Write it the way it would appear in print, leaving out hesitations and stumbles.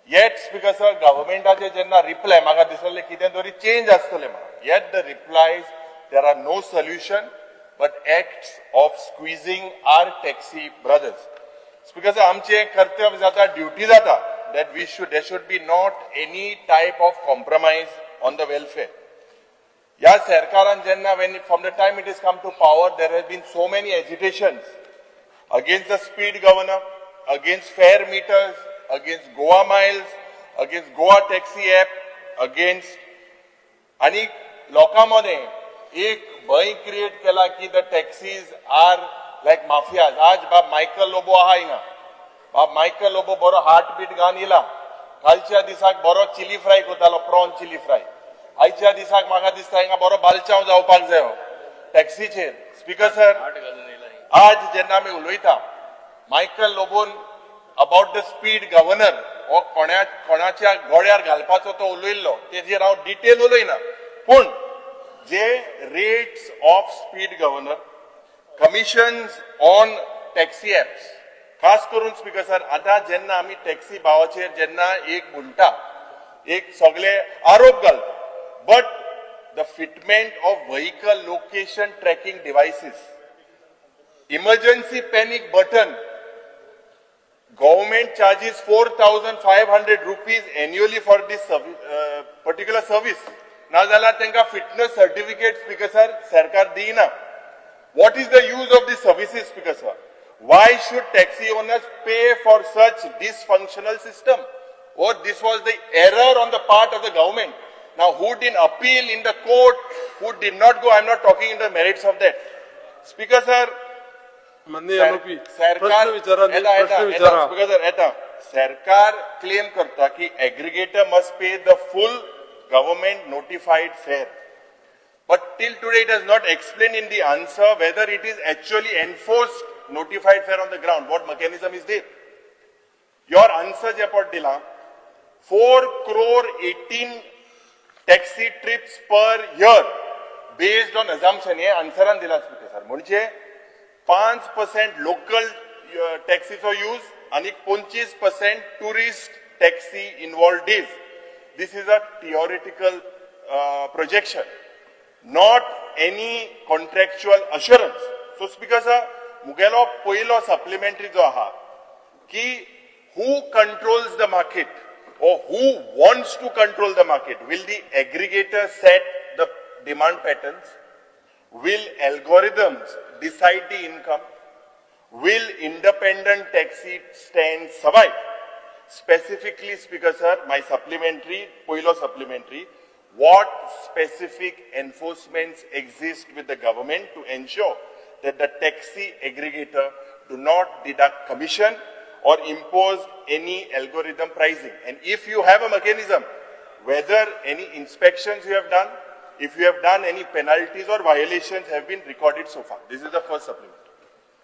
Yet, because of government reply, maga disale kiten tori change astole ma. Yet the replies, there are no solution but acts of squeezing our taxi brothers. Because आमचे कर्तव्य जाता, duty जाता, that there should be not any type of compromise on the welfare. Ya Sarkaran Janna, from the time it has come to power, there have been so many agitations against the speed governor, against fare meters, against Goa miles, against Goa taxi app, against आणि लोकांमध्ये एक भय create केला की the taxis are like mafias. आज बाब Michael Lobo आहा हिंगा. बाब मायकल लोबो बरो हार्टबीट गान इला. कालच्या दिसाक बरो चिली फ्राय कोतालो, प्रॉन चिली फ्राय. आयच्या दिसाक म्हाका दिसता हिंगा बरो बालचाव जावपाक जायो टॅक्सीचेर. स्पीकर सर, आज जेन्ना आमी उलयता मायकल लोबोन अबाउट द स्पीड गव्हर्नर हो कोणाच्या गोड्यार घालपाचो तो उलयल्लो, तेजेर हांव डिटेल उलयना, पूण जे rates of speed governor, commissions on taxi apps, खास करून स्पीकर सर आता जेन्ना आमी टॅक्सी भावाचेर जेन्ना एक म्हणटा, एक सगळे आरोप घालता, but the fitment of vehicle location tracking devices, emergency panic button, government charges 4,500 rupees annually for this particular service. Na zala tenka fitness certificate, speaker sir, sarkar deena. What is the use of these services, speaker sir? Why should taxi owners pay for such dysfunctional system? Or this was the error on the part of the government. Now who didn't appeal in the court, who did not go, I'm not talking in the merits of that. Speaker sir, सरकार claim करता की aggregator must pay the full government notified fare, but till today it has not explain in the answer whether it is actually enforced notified fare on the ground. What mechanism is there? Your answer जे पट दिला 4 crore 18 taxi trips per year based on assumption, हे आन्सरान दिला speaker sir. म्हणजे 5% local टॅक्सीचो use आणि 25% tourist taxi involve days. This is a theoretical projection, not any contractual assurance. So speaker sir, मुगेलो पयलो सप्लिमेंटरी जो आहा की who controls the market or who wants to control the market? Will the aggregator set the demand patterns? Will algorithms decide the income? Will independent taxi stands survive? Specifically, Speaker sir, my supplementary, Poilo supplementary, what specific enforcements exist with the government to ensure that the taxi aggregator do not deduct commission or impose any algorithm pricing? And if you have a mechanism, whether any inspections you have done, if you have done any penalties or violations have been recorded so far. This is the first supplement.